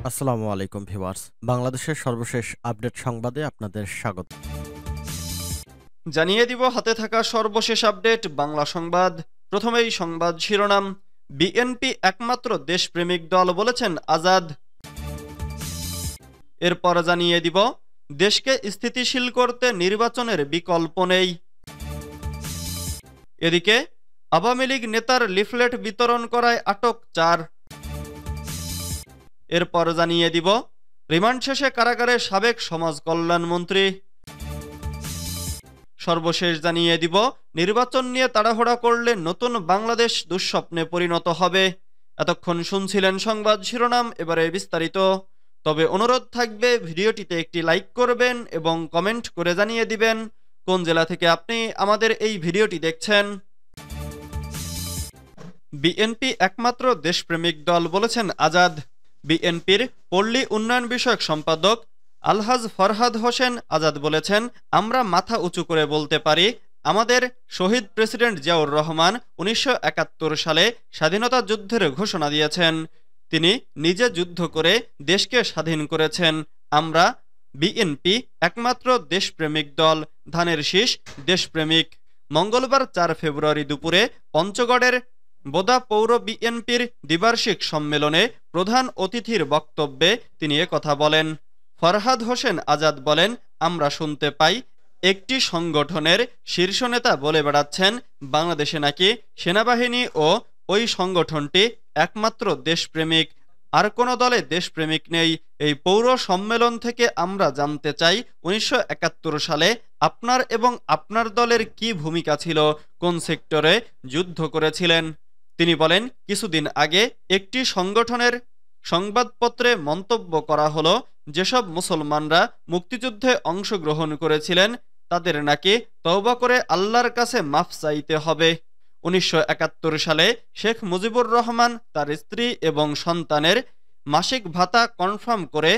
আসসালামু আলাইকুম ভিউয়ার্স। বাংলাদেশের সর্বশেষ আপডেট সংবাদে আপনাদের স্বাগত। জানিয়ে দিব হাতে থাকা সর্বশেষ আপডেট বাংলা সংবাদ। প্রথমেই সংবাদ শিরোনাম। বিএনপি একমাত্র দেশপ্রেমিক দল বলেছেন আজাদ। এরপর জানিয়ে দিব দেশকে স্থিতিশীল করতে নির্বাচনের বিকল্প নেই। এদিকে আওয়ামী লীগ নেতার লিফলেট বিতরণ করায় আটক 4। এরপর জানিয়ে দিব রিমান্ড শেষে কারাগারে সাবেক সমাজ কল্যাণ মন্ত্রী। সর্বশেষ জানিয়ে দিব নির্বাচন নিয়ে তাড়াহুড়া করলে নতুন বাংলাদেশ দুঃস্বপ্নে পরিণত হবে। এতক্ষণ শুনছিলেন সংবাদ শিরোনাম, এবারে বিস্তারিত। তবে অনুরোধ থাকবে ভিডিওটিতে একটি লাইক করবেন এবং কমেন্ট করে জানিয়ে দিবেন কোন জেলা থেকে আপনি আমাদের এই ভিডিওটি দেখছেন। বিএনপি একমাত্র দেশপ্রেমিক দল বলেছেন আজাদ। বিএনপির পল্লী উন্নয়ন বিষয়ক সম্পাদক আলহাজ ফরহাদ হোসেন আজাদ বলেছেন, আমরা মাথা উঁচু করে বলতে পারি, আমাদের শহীদ প্রেসিডেন্ট জিয়াউর রহমান 1971 সালে স্বাধীনতা যুদ্ধের ঘোষণা দিয়েছেন। তিনি নিজে যুদ্ধ করে দেশকে স্বাধীন করেছেন। আমরা বিএনপি একমাত্র দেশপ্রেমিক দল, ধানের শীষ দেশপ্রেমিক। মঙ্গলবার 4 ফেব্রুয়ারি দুপুরে পঞ্চগড়ের বোদা পৌর বিএনপির দ্বিবার্ষিক সম্মেলনে প্রধান অতিথির বক্তব্যে তিনি কথা বলেন। ফরহাদ হোসেন আজাদ বলেন, আমরা শুনতে পাই একটি সংগঠনের শীর্ষ নেতা বলে বেড়াচ্ছেন বাংলাদেশে নাকি সেনাবাহিনী ও ওই সংগঠনটি একমাত্র দেশপ্রেমিক, আর কোনো দলে দেশপ্রেমিক নেই। এই পৌর সম্মেলন থেকে আমরা জানতে চাই 1971 সালে আপনার এবং আপনার দলের কি ভূমিকা ছিল, কোন সেক্টরে যুদ্ধ করেছিলেন। তিনি বলেন, কিছুদিন আগে একটি সংগঠনের সংবাদপত্রে মন্তব্য করা হলো, যেসব মুসলমানরা মুক্তিযুদ্ধে অংশগ্রহণ করেছিলেন তাদের নাকি তওবা করে আল্লাহর কাছে মাফ চাইতে হবে। 1971 সালে শেখ মুজিবুর রহমান তার স্ত্রী এবং সন্তানের মাসিক ভাতা কনফার্ম করে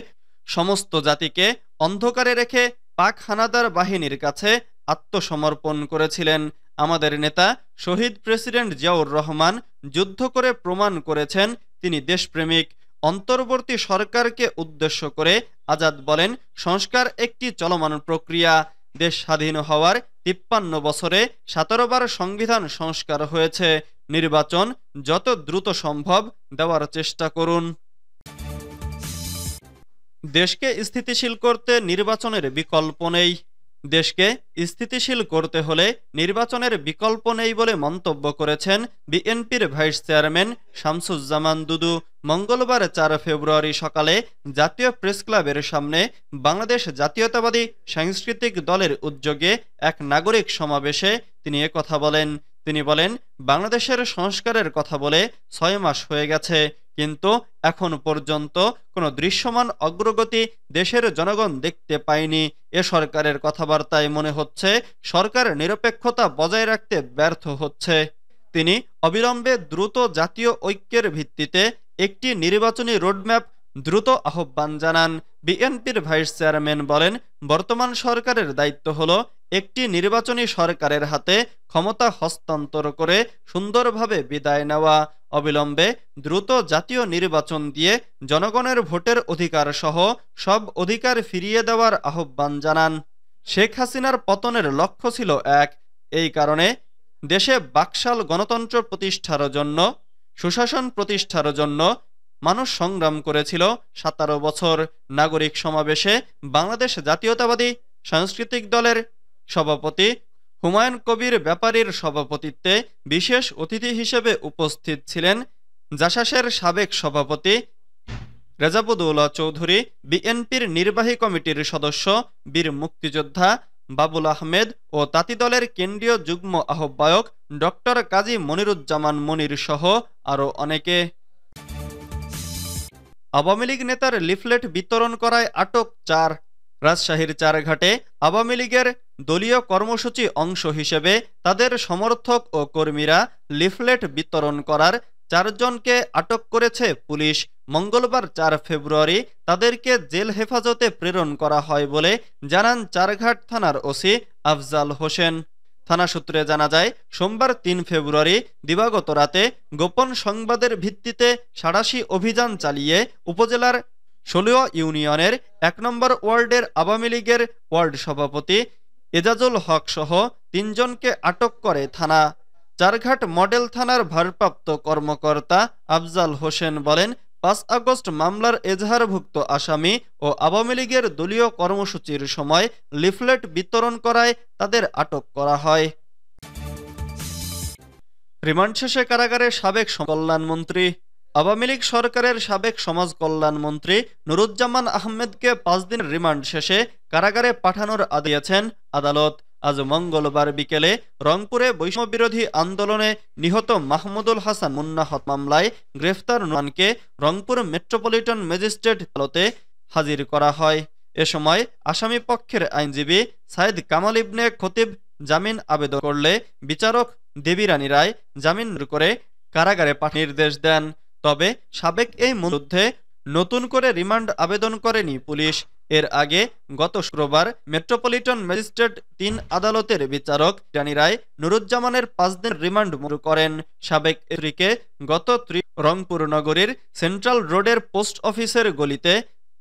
সমস্ত জাতিকে অন্ধকারে রেখে পাক হানাদার বাহিনীর কাছে আত্মসমর্পণ করেছিলেন। আমাদের নেতা শহীদ প্রেসিডেন্ট জিয়াউর রহমান যুদ্ধ করে প্রমাণ করেছেন তিনি দেশপ্রেমিক। অন্তর্বর্তী সরকারকে উদ্দেশ্য করে আজাদ বলেন, সংস্কার একটি চলমান প্রক্রিয়া। দেশ স্বাধীন হওয়ার 53 বছরে 17 বার সংবিধান সংস্কার হয়েছে। নির্বাচন যত দ্রুত সম্ভব দেওয়ার চেষ্টা করুন। দেশকে স্থিতিশীল করতে নির্বাচনের বিকল্প নেই। দেশকে স্থিতিশীল করতে হলে নির্বাচনের বিকল্প নেই বলে মন্তব্য করেছেন বিএনপির ভাইস চেয়ারম্যান শামসুজ্জামান দুদু। মঙ্গলবার 4 ফেব্রুয়ারি সকালে জাতীয় প্রেসক্লাবের সামনে বাংলাদেশ জাতীয়তাবাদী সাংস্কৃতিক দলের উদ্যোগে এক নাগরিক সমাবেশে তিনি কথা বলেন। তিনি বলেন, বাংলাদেশের সংস্কারের কথা বলে 6 মাস হয়ে গেছে, কিন্তু এখন পর্যন্ত কোনো দৃশ্যমান অগ্রগতি দেশের জনগণ দেখতে পায়নি। এ সরকারের কথাবার্তায় মনে হচ্ছে সরকার নিরপেক্ষতা বজায় রাখতে ব্যর্থ হচ্ছে। তিনি অবিলম্বে দ্রুত জাতীয় ঐক্যের ভিত্তিতে একটি নির্বাচনী রোডম্যাপ দ্রুত আহ্বান জানান। বিএনপির ভাইস চেয়ারম্যান বলেন, বর্তমান সরকারের দায়িত্ব হলো একটি নির্বাচনী সরকারের হাতে ক্ষমতা হস্তান্তর করে সুন্দরভাবে বিদায় নেওয়া। অবিলম্বে দ্রুত জাতীয় নির্বাচন দিয়ে জনগণের ভোটের অধিকার সহ সব অধিকার ফিরিয়ে দেওয়ার আহ্বান জানান। শেখ হাসিনার পতনের লক্ষ্য ছিল এক, এই কারণে দেশে বাকশাল গণতন্ত্র প্রতিষ্ঠার জন্য, সুশাসন প্রতিষ্ঠার জন্য মানুষ সংগ্রাম করেছিল 17 বছর। নাগরিক সমাবেশে বাংলাদেশ জাতীয়তাবাদী সাংস্কৃতিক দলের সভাপতি হুমায়ুন কবির ব্যাপারীর সভাপতিত্বে বিশেষ অতিথি হিসেবে উপস্থিত ছিলেন জাসাসের সাবেক সভাপতি রেজাবুদ্দৌলা চৌধুরী, বিএনপির নির্বাহী কমিটির সদস্য বীর মুক্তিযোদ্ধা বাবুল আহমেদ ও তাঁতি দলের কেন্দ্রীয় যুগ্ম আহ্বায়ক ডক্টর কাজী মনিরুজ্জামান মনির সহ আরও অনেকে। আওয়ামী লীগ নেতার লিফলেট বিতরণ করায় আটক 4। রাজশাহীর চারঘাটে আওয়ামী লীগের দলীয় কর্মসূচি অংশ হিসেবে তাদের সমর্থক ও কর্মীরা লিফলেট বিতরণ করার 4 জনকে আটক করেছে পুলিশ। মঙ্গলবার 4 ফেব্রুয়ারি তাদেরকে জেল হেফাজতে প্রেরণ করা হয় বলে জানান চারঘাট থানার ওসি আফজাল হোসেন। থানা সূত্রে জানা যায়, সোমবার 3 ফেব্রুয়ারি দিবাগত রাতে গোপন সংবাদের ভিত্তিতে সাঁড়াশি অভিযান চালিয়ে উপজেলার 16 ইউনিয়নের 1 নম্বর ওয়ার্ডের আওয়ামী লীগের ওয়ার্ড সভাপতি এজাজুল হক সহ 3 জনকে আটক করে থানা। চারঘাট মডেল থানার ভারপ্রাপ্ত কর্মকর্তা আফজাল হোসেন বলেন, 5 আগস্ট মামলার এজাহারভুক্ত আসামি ও আওয়ামী লীগের দলীয় কর্মসূচির সময় লিফলেট বিতরণ করায় তাদের আটক করা হয়। রিমান্ড শেষে কারাগারে সাবেক কল্যাণমন্ত্রী। আওয়ামী লীগ সরকারের সাবেক সমাজ কল্যাণমন্ত্রী নুরুজ্জামান আহমেদকে 5 দিনের রিমান্ড শেষে কারাগারে পাঠানোর আদেশ দিয়েছেন আদালত। আজ মঙ্গলবার বিকেলে রংপুরে বৈষম্যবিরোধী আন্দোলনে নিহত মাহমুদুল হাসান মুন্না হত্যা মামলায় গ্রেফতার নুরকে রংপুর মেট্রোপলিটন ম্যাজিস্ট্রেট আদালতে হাজির করা হয়। এ সময় আসামি পক্ষের আইনজীবী সাইদ কামাল ইবনে খতিব জামিন আবেদন করলে বিচারক দেবী রানী রায় জামিন করে কারাগারে পাঠানোর নির্দেশ দেন। তবে সাবেক এই বিরুদ্ধে নতুন করে রিমান্ড আবেদন করেনি পুলিশ। এর আগে গত শুক্রবার মেট্রোপলিটন ম্যাজিস্ট্রেট 3 আদালতের বিচারক রানী রায় নুরুজ্জামানের 5 দিন রিমান্ড মঞ্জুর করেন। সাবেক স্ত্রীকে গত রংপুর নগরীর সেন্ট্রাল রোডের পোস্ট অফিসের গলিতে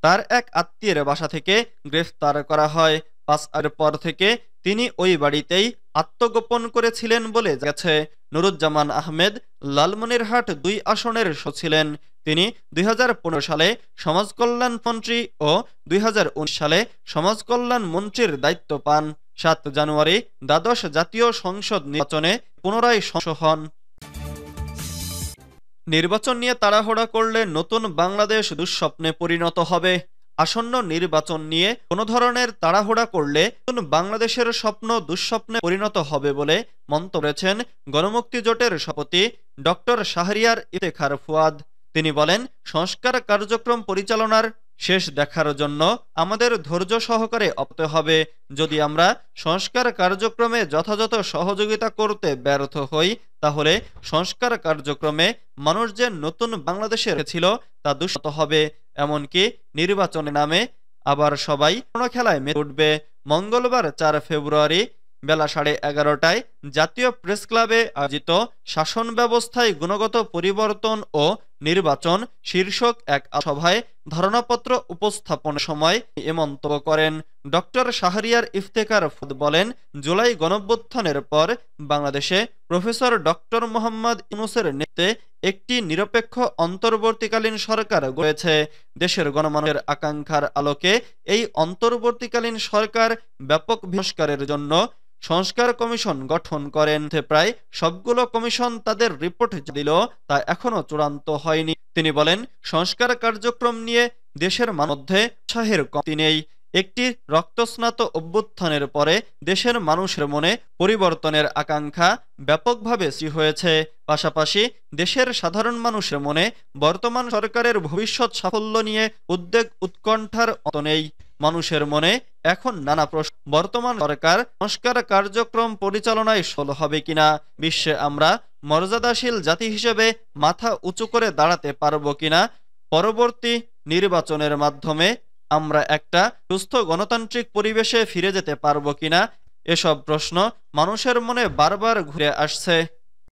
তার এক আত্মীয়ের বাসা থেকে গ্রেফতার করা হয়। 5 আগস্টের পর থেকে তিনি ওই বাড়িতেই আত্মগোপন করেছিলেন বলে জানা গেছে। নুরুজ্জামান আহমেদ লালমনিরহাট 2 আসনের ছিলেন। তিনি 2015 সালে সমাজকল্যাণ মন্ত্রী ও 2019 সালে সমাজকল্যাণ মন্ত্রীর দায়িত্ব পান। 7 জানুয়ারি দ্বাদশ জাতীয় সংসদ নির্বাচনে পুনরায় সংসদ হন। নির্বাচন নিয়ে তাড়াহুড়া করলে নতুন বাংলাদেশ দুঃস্বপ্নে পরিণত হবে। আসন্ন নির্বাচন নিয়ে কোনো ধরনের তাড়াহুড়া করলে নতুন বাংলাদেশের স্বপ্ন দুঃস্বপ্নে পরিণত হবে বলে মন্তব্য করেছেন গণমুক্তি জোটের সভাপতি ডক্টর শাহরিয়ার ইফতেখার ফুয়াদ। তিনি বলেন, সংস্কার কার্যক্রম পরিচালনার শেষ দেখার জন্য আমাদের ধৈর্য সহকারে অপেক্ষা হবে। যদি আমরা সংস্কার কার্যক্রমে যথাযথ সহযোগিতা করতে ব্যর্থ হই, তাহলে সংস্কার কার্যক্রমে মানুষ যে নতুন বাংলাদেশের ছিল তা দুঃসহ হবে। এমনকি নির্বাচনের নামে আবার সবাই কোনো খেলায় মেতে উঠবে। মঙ্গলবার 4 ফেব্রুয়ারি বেলা 11:30টায় জাতীয় প্রেস ক্লাবে আয়োজিত শাসন ব্যবস্থায় গুণগত পরিবর্তন ও নির্বাচন শীর্ষক এক সভায় ধারণাপত্র উপস্থাপনের সময় এ মন্তব্য করেন। ডক্টর শাহরিয়ার ইফতেখার ফুয়াদ বলেন, জুলাই গণঅভ্যুত্থানের পর বাংলাদেশে প্রফেসর ডক্টর মোহাম্মদ ইউনূসের নেতৃত্বে একটি নিরপেক্ষ অন্তর্বর্তীকালীন সরকার গড়েছে। দেশের গণমানুষের আকাঙ্ক্ষার আলোকে এই অন্তর্বর্তীকালীন সরকার ব্যাপক সংস্কারের জন্য সংস্কার কমিশন গঠন করেন। প্রায় সবগুলো কমিশন তাদের রিপোর্ট দিল, তা এখনো চূড়ান্ত হয়নি। তিনি বলেন, সংস্কার কার্যক্রম নিয়ে দেশের মধ্যে উৎসাহের কমতি নেই। একটি রক্তস্নাত অভ্যুত্থানের পরে দেশের মানুষের মনে পরিবর্তনের আকাঙ্ক্ষা ব্যাপকভাবে সৃষ্টি হয়েছে। পাশাপাশি দেশের সাধারণ মানুষের মনে বর্তমান সরকারের ভবিষ্যৎ সাফল্য নিয়ে উদ্বেগ উৎকণ্ঠার অন্ত নেই। মানুষের মনে এখন নানা প্রশ্ন। বর্তমান সরকার সংস্কার কার্যক্রম পরিচালনায় সফল হবে কিনা, বিশ্বে আমরা মর্যাদাশীল জাতি হিসেবে মাথা উঁচু করে দাঁড়াতে পারবো কিনা, পরবর্তী নির্বাচনের মাধ্যমে আমরা একটা সুস্থ গণতান্ত্রিক পরিবেশে ফিরে যেতে পারবো কিনা, এসব প্রশ্ন মানুষের মনে বারবার ঘুরে আসছে।